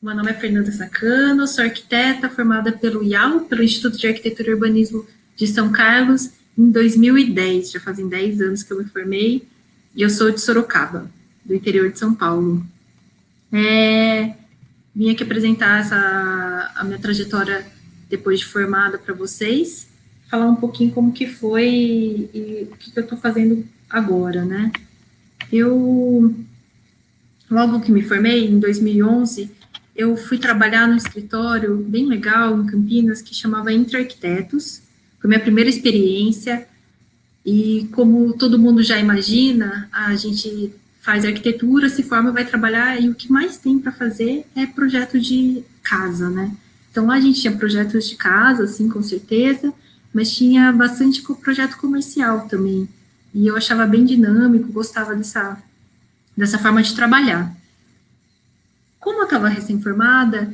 Meu nome é Fernanda Sacano, sou arquiteta formada pelo IAU, pelo Instituto de Arquitetura e Urbanismo de São Carlos, em 2010. Já fazem 10 anos que eu me formei e eu sou de Sorocaba, do interior de São Paulo. Vim aqui apresentar a minha trajetória depois de formada para vocês, falar um pouquinho como que foi e o que eu estou fazendo agora, né? Eu, logo que me formei, em 2011, eu fui trabalhar num escritório bem legal em Campinas, que chamava Entre Arquitetos. Foi minha primeira experiência, e como todo mundo já imagina, a gente faz arquitetura, se forma, vai trabalhar, e o que mais tem para fazer é projeto de casa, né? Então lá a gente tinha projetos de casa, assim, com certeza, mas tinha bastante projeto comercial também. E eu achava bem dinâmico, gostava dessa forma de trabalhar. Como eu estava recém-formada,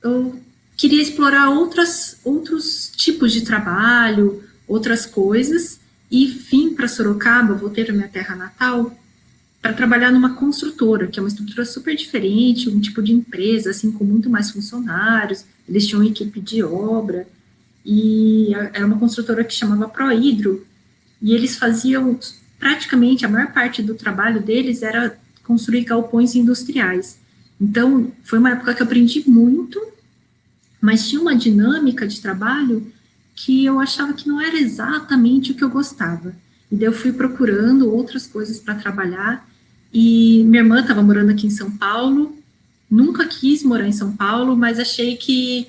eu queria explorar outros tipos de trabalho, outras coisas, e vim para Sorocaba, voltei para minha terra natal, para trabalhar numa construtora, que é uma estrutura super diferente, um tipo de empresa, assim, com muito mais funcionários, eles tinham equipe de obra, e era uma construtora que chamava Prohidro, e eles faziam, praticamente, a maior parte do trabalho deles era construir galpões industriais. Então, foi uma época que eu aprendi muito, mas tinha uma dinâmica de trabalho que eu achava que não era exatamente o que eu gostava. E daí eu fui procurando outras coisas para trabalhar, e minha irmã estava morando aqui em São Paulo, nunca quis morar em São Paulo, mas achei que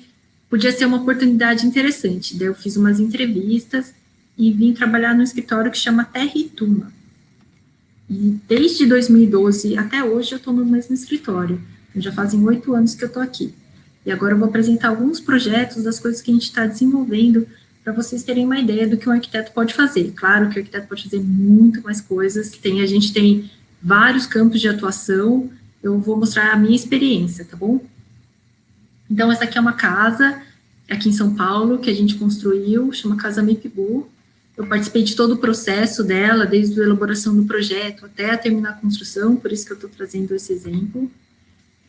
podia ser uma oportunidade interessante. Daí eu fiz umas entrevistas e vim trabalhar no escritório que chama Terra e Tuma. E desde 2012 até hoje eu estou no mesmo escritório. Já fazem 8 anos que eu estou aqui. E agora eu vou apresentar alguns projetos das coisas que a gente está desenvolvendo para vocês terem uma ideia do que um arquiteto pode fazer. Claro que o arquiteto pode fazer muito mais coisas. A gente tem vários campos de atuação. Eu vou mostrar a minha experiência, tá bom? Então, essa aqui é uma casa aqui em São Paulo que a gente construiu, chama Casa Mipibu. Eu participei de todo o processo dela, desde a elaboração do projeto até a terminar a construção, por isso que eu estou trazendo esse exemplo.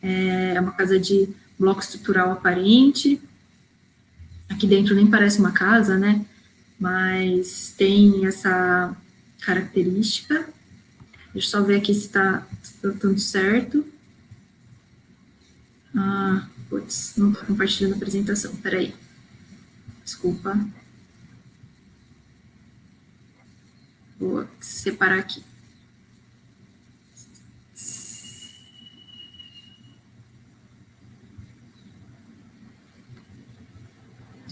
É uma casa de bloco estrutural aparente. Aqui dentro nem parece uma casa, né? Mas tem essa característica. Deixa eu só ver aqui se está tudo certo. Putz, não estou compartilhando a apresentação, peraí. Desculpa. Vou separar aqui.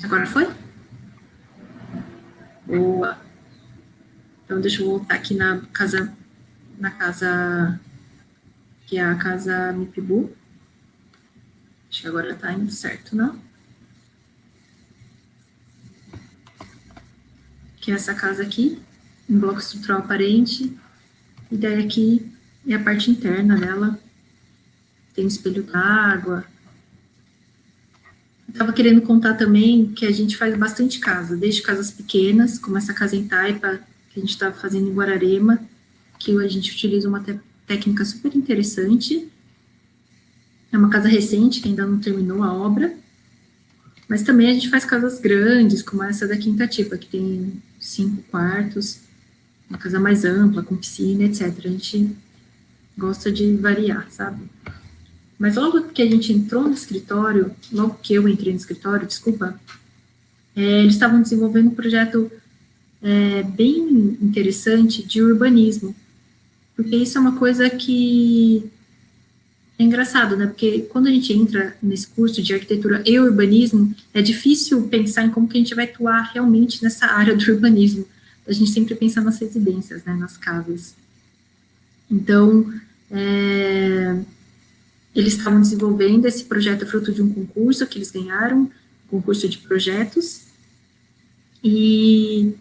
Agora foi? Boa. Então, deixa eu voltar aqui na casa que é a casa Mipibu. Acho que agora tá indo certo, não? Que é essa casa aqui, um bloco estrutural aparente, e daí aqui é a parte interna dela. Tem um espelho d'água. Eu estava querendo contar também que a gente faz bastante casa, desde casas pequenas, como essa casa em Taipa, que a gente estava fazendo em Guararema, que a gente utiliza uma técnica super interessante. É uma casa recente, que ainda não terminou a obra, mas também a gente faz casas grandes, como essa da Quinta Tipa, que tem 5 quartos, uma casa mais ampla, com piscina, etc. A gente gosta de variar, sabe? Mas logo que a gente entrou no escritório, logo que eu entrei no escritório, desculpa, eles estavam desenvolvendo um projeto bem interessante de urbanismo, porque isso é uma coisa que é engraçado, né? Porque quando a gente entra nesse curso de arquitetura e urbanismo, é difícil pensar em como que a gente vai atuar realmente nessa área do urbanismo. A gente sempre pensa nas residências, né? Nas casas. Então, eles estavam desenvolvendo esse projeto fruto de um concurso que eles ganharam, concurso de projetos, e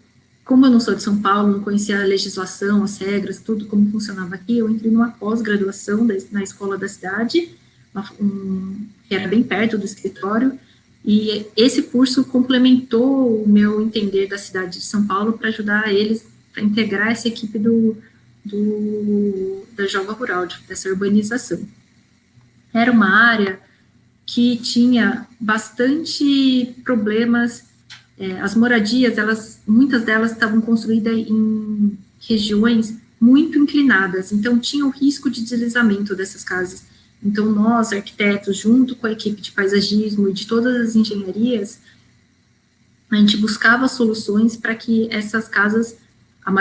como eu não sou de São Paulo, não conhecia a legislação, as regras, tudo como funcionava aqui, eu entrei numa pós-graduação na escola da cidade, que era bem perto do escritório, e esse curso complementou o meu entender da cidade de São Paulo para ajudar eles a integrar essa equipe da Jova Rural, dessa urbanização. Era uma área que tinha bastante problemas, as moradias, muitas delas estavam construídas em regiões muito inclinadas, então tinha o risco de deslizamento dessas casas. Então nós, arquitetos, junto com a equipe de paisagismo e de todas as engenharias, a gente buscava soluções para que essas casas, o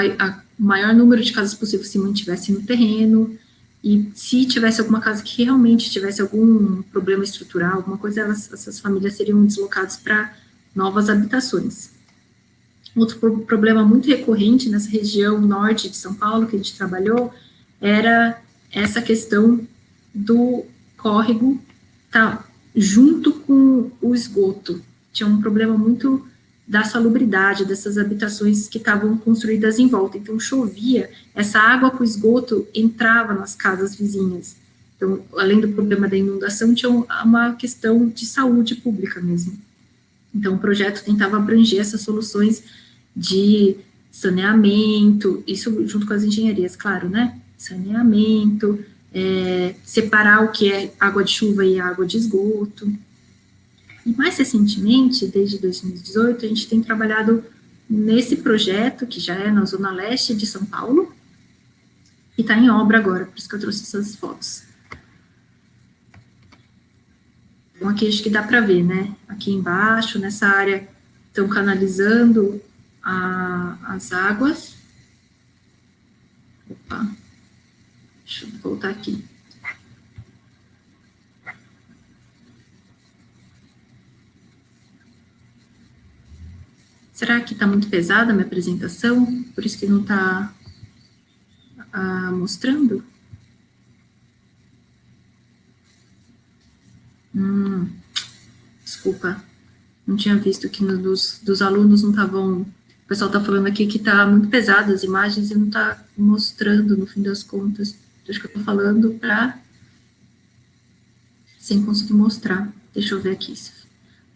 maior número de casas possível se mantivesse no terreno, e se tivesse alguma casa que realmente tivesse algum problema estrutural, alguma coisa, essas famílias seriam deslocadas para novas habitações. Outro problema muito recorrente nessa região norte de São Paulo que a gente trabalhou era essa questão do córrego tá junto com o esgoto. Tinha um problema muito da salubridade dessas habitações que estavam construídas em volta. Então, chovia, essa água com esgoto entrava nas casas vizinhas. Então, além do problema da inundação, tinha uma questão de saúde pública mesmo. Então, o projeto tentava abranger essas soluções de saneamento, isso junto com as engenharias, claro, né? Saneamento, separar o que é água de chuva e água de esgoto. E mais recentemente, desde 2018, a gente tem trabalhado nesse projeto, que já é na Zona Leste de São Paulo, e está em obra agora, por isso que eu trouxe essas fotos. Então, aqui acho que dá para ver, né? Aqui embaixo, nessa área, estão canalizando as águas. Opa, deixa eu voltar aqui. Será que está muito pesada a minha apresentação? Por isso que não está mostrando? Desculpa, não tinha visto que dos alunos não estavam... O pessoal está falando aqui que está muito pesado as imagens e não está mostrando, no fim das contas. Acho que eu estou falando sem conseguir mostrar. Deixa eu ver aqui. Se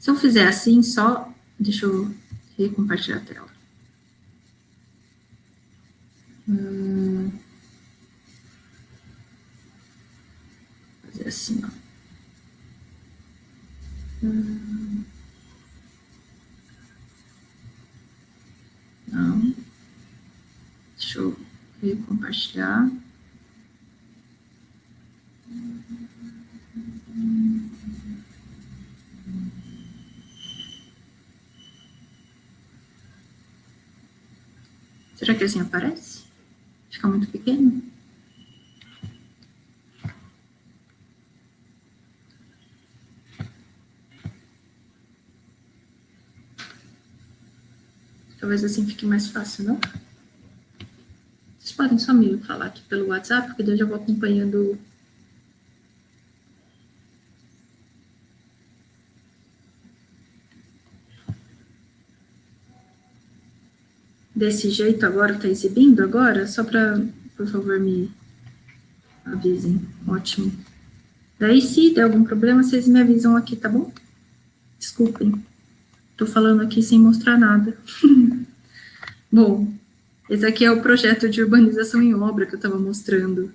eu fizer assim, só... Deixa eu recompartilhar a tela. Fazer assim, ó. Não. Deixa eu recompartilhar. Será que assim aparece? Fica muito pequeno? Talvez assim fique mais fácil, não? Vocês podem só me falar aqui pelo WhatsApp, porque daí eu já vou acompanhando. Desse jeito agora, tá exibindo agora? Só para, por favor, me avisem. Ótimo. Daí, se der algum problema, vocês me avisam aqui, tá bom? Desculpem. Tô falando aqui sem mostrar nada. Bom, esse aqui é o projeto de urbanização em obra que eu estava mostrando.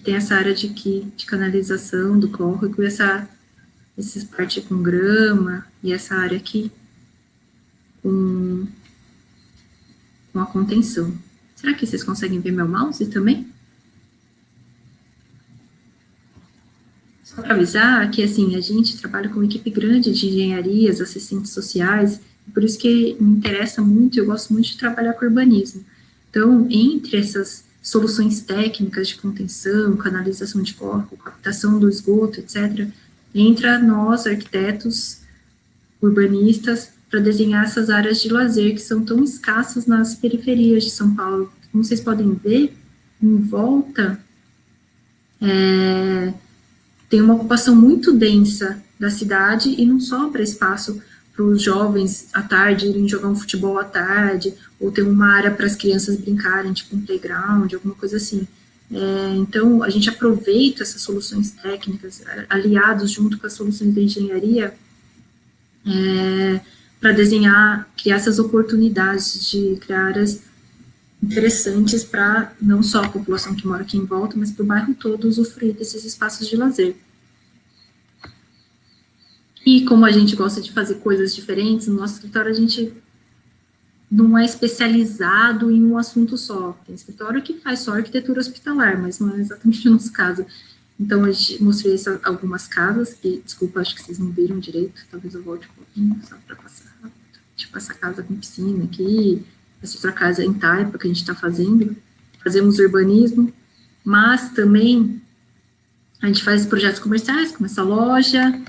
Tem essa área de canalização do córrego, essa parte com grama, e essa área aqui com a contenção. Será que vocês conseguem ver meu mouse também? Só para avisar que, assim, a gente trabalha com uma equipe grande de engenharias, assistentes sociais, por isso que me interessa muito, eu gosto muito de trabalhar com urbanismo. Então, entre essas soluções técnicas de contenção, canalização de córrego, captação do esgoto, etc., entra nós, arquitetos, urbanistas, para desenhar essas áreas de lazer que são tão escassas nas periferias de São Paulo. Como vocês podem ver, em volta, tem uma ocupação muito densa da cidade e não sobra espaço para os jovens à tarde irem jogar um futebol à tarde, ou ter uma área para as crianças brincarem, tipo um playground, alguma coisa assim. Então, a gente aproveita essas soluções técnicas, aliados junto com as soluções da engenharia, para desenhar, criar essas oportunidades de criar áreas interessantes para não só a população que mora aqui em volta, mas para o bairro todo usufruir desses espaços de lazer. E como a gente gosta de fazer coisas diferentes, no nosso escritório a gente não é especializado em um assunto só. Tem escritório que faz só arquitetura hospitalar, mas não é exatamente o nosso caso. Então, eu mostrei algumas casas, que, desculpa, acho que vocês não viram direito, talvez eu volte um pouquinho, só para passar rápido. Tipo, essa casa com piscina aqui, essa outra casa em Taipa, que a gente está fazendo. Fazemos urbanismo, mas também a gente faz projetos comerciais, como essa loja,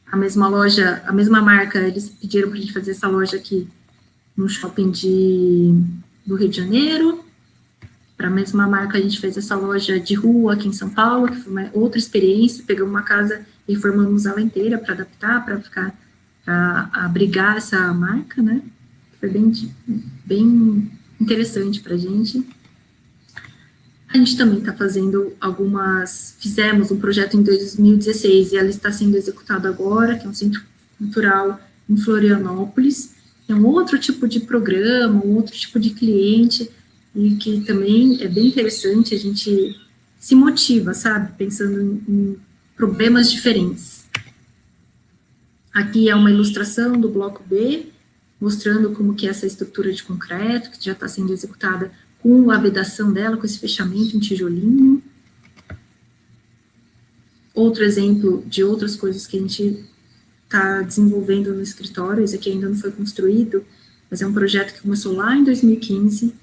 a mesma marca, eles pediram para a gente fazer essa loja aqui no shopping do Rio de Janeiro. Para a mesma marca, a gente fez essa loja de rua aqui em São Paulo, que foi uma outra experiência. Pegamos uma casa e reformamos ela inteira para adaptar, para abrigar essa marca, né? Foi bem interessante para a gente. A gente também está fazendo fizemos um projeto em 2016 e ela está sendo executada agora, que é um centro cultural em Florianópolis. É um outro tipo de programa, um outro tipo de cliente, e que também é bem interessante, a gente se motiva, sabe, pensando em problemas diferentes. Aqui é uma ilustração do bloco B, mostrando como que é essa estrutura de concreto, que já está sendo executada com a vedação dela, com esse fechamento em tijolinho. Outro exemplo de outras coisas que a gente está desenvolvendo no escritório, esse aqui ainda não foi construído, mas é um projeto que começou lá em 2015,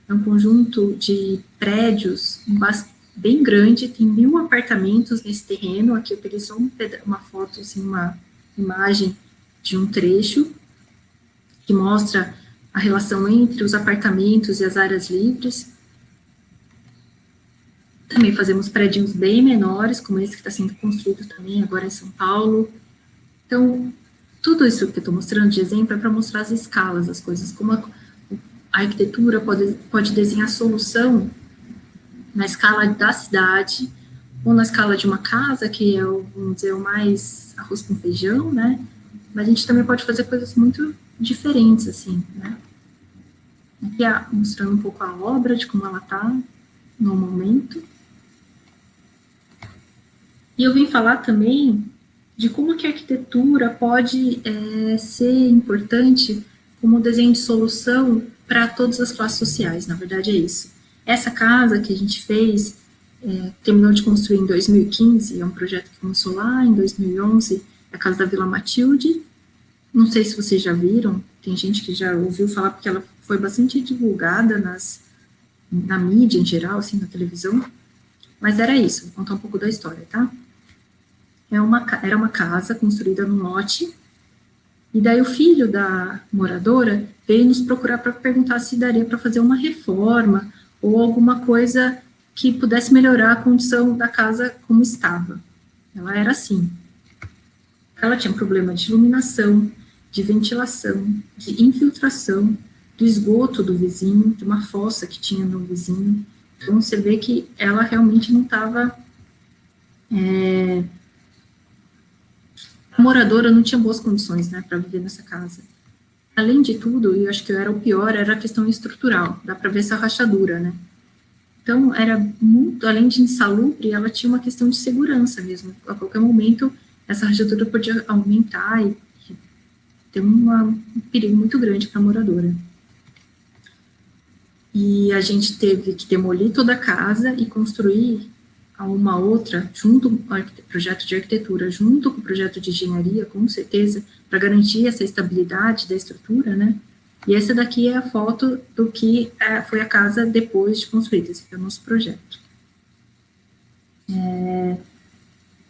é um conjunto de prédios bem grande, tem 1.000 apartamentos nesse terreno. Aqui eu peguei só uma foto, assim, uma imagem de um trecho que mostra a relação entre os apartamentos e as áreas livres. Também fazemos prédios bem menores, como esse que está sendo construído também agora em São Paulo. Então, tudo isso que eu estou mostrando de exemplo é para mostrar as escalas, as coisas, como a arquitetura pode desenhar solução na escala da cidade, ou na escala de uma casa, que é, vamos dizer, o mais arroz com feijão, né? Mas a gente também pode fazer coisas muito diferentes, assim, né? Aqui mostrando um pouco a obra, de como ela está no momento. E eu vim falar também de como que a arquitetura pode ser importante como desenho de solução para todas as classes sociais, na verdade é isso. Essa casa que a gente fez, terminou de construir em 2015, é um projeto que começou lá em 2011, é a casa da Vila Matilde. Não sei se vocês já viram, tem gente que já ouviu falar, porque ela foi bastante divulgada na mídia em geral, assim, na televisão, mas era isso, vou contar um pouco da história, tá? Era uma casa construída num lote, e daí o filho da moradora veio nos procurar para perguntar se daria para fazer uma reforma ou alguma coisa que pudesse melhorar a condição da casa como estava. Ela era assim. Ela tinha um problema de iluminação, de ventilação, de infiltração, do esgoto do vizinho, de uma fossa que tinha no vizinho. Então, você vê que ela realmente não estava... A moradora não tinha boas condições, né, para viver nessa casa. Além de tudo, e eu acho que era o pior, era a questão estrutural, dá para ver essa rachadura, né. Então, era muito, além de insalubre, ela tinha uma questão de segurança mesmo. A qualquer momento, essa rachadura podia aumentar e ter um perigo muito grande para a moradora. E a gente teve que demolir toda a casa e construir uma outra, junto com o projeto de arquitetura, junto com o projeto de engenharia, com certeza, para garantir essa estabilidade da estrutura, né? E essa daqui é a foto do que foi a casa depois de construída, esse é o nosso projeto.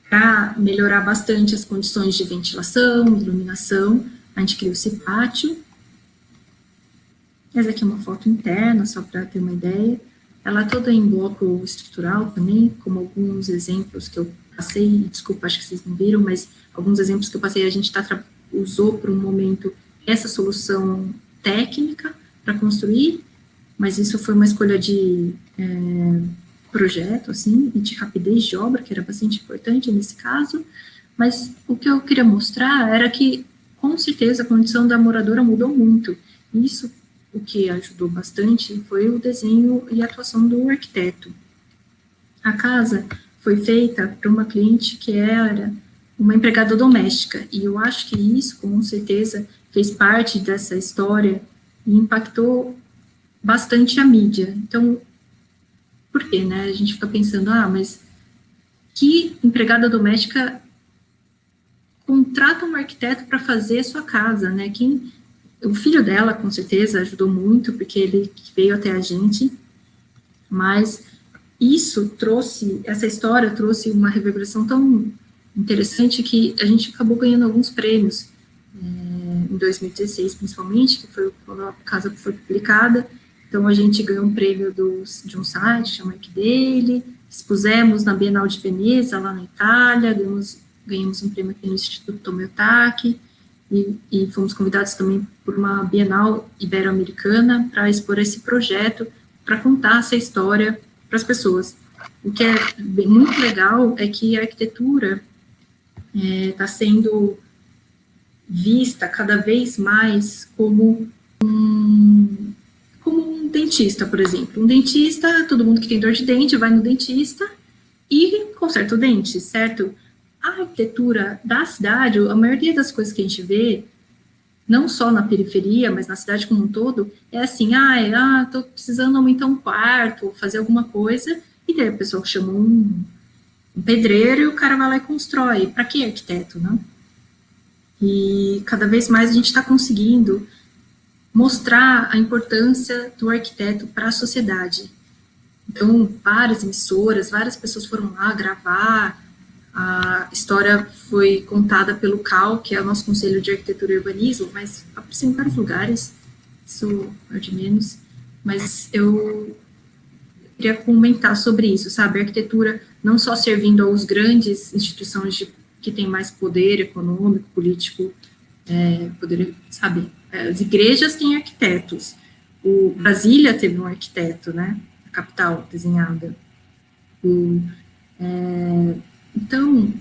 Para melhorar bastante as condições de ventilação, iluminação, a gente criou esse pátio. Essa aqui é uma foto interna, só para ter uma ideia. Ela é toda em bloco estrutural também, como alguns exemplos que eu passei, desculpa, acho que vocês não viram, mas alguns exemplos que eu passei, a gente usou por um momento essa solução técnica para construir, mas isso foi uma escolha de projeto, assim, e de rapidez de obra, que era bastante importante nesse caso, mas o que eu queria mostrar era que, com certeza, a condição da moradora mudou muito. Isso o que ajudou bastante foi o desenho e a atuação do arquiteto. A casa foi feita para uma cliente que era uma empregada doméstica, e eu acho que isso, com certeza, fez parte dessa história e impactou bastante a mídia. Então, por quê, né? A gente fica pensando, mas que empregada doméstica contrata um arquiteto para fazer a sua casa, né? O filho dela, com certeza, ajudou muito, porque ele veio até a gente, mas essa história trouxe uma reverberação tão interessante que a gente acabou ganhando alguns prêmios, em 2016, principalmente, que foi quando a casa foi publicada. Então, a gente ganhou um prêmio de um site, chama Dele, expusemos na Bienal de Veneza, lá na Itália, ganhamos um prêmio aqui no Instituto Tomoyotaki, e fomos convidados também por uma Bienal Ibero-Americana para expor esse projeto, para contar essa história para as pessoas. O que é muito legal é que a arquitetura está sendo vista cada vez mais como um dentista, por exemplo. Um dentista, todo mundo que tem dor de dente vai no dentista e conserta o dente, certo? A arquitetura da cidade, a maioria das coisas que a gente vê, não só na periferia, mas na cidade como um todo, é assim, tô precisando aumentar um quarto, fazer alguma coisa, e daí a pessoa chama um pedreiro e o cara vai lá e constrói. Para que arquiteto, não? E cada vez mais a gente está conseguindo mostrar a importância do arquiteto para a sociedade. Então, várias emissoras, várias pessoas foram lá gravar, a história foi contada pelo CAL, que é o nosso Conselho de Arquitetura e Urbanismo, mas apareceu em vários lugares, isso é de menos, mas eu queria comentar sobre isso, sabe, a arquitetura não só servindo aos grandes instituições que têm mais poder econômico, político, poder, sabe, as igrejas têm arquitetos, o Brasília teve um arquiteto, né, a capital desenhada, então,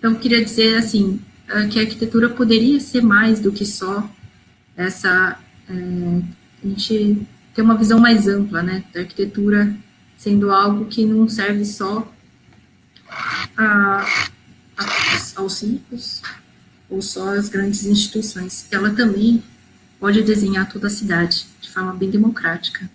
eu queria dizer, assim, que a arquitetura poderia ser mais do que só a gente ter uma visão mais ampla, né, da arquitetura sendo algo que não serve só aos ricos ou só às grandes instituições. Ela também pode desenhar toda a cidade de forma bem democrática.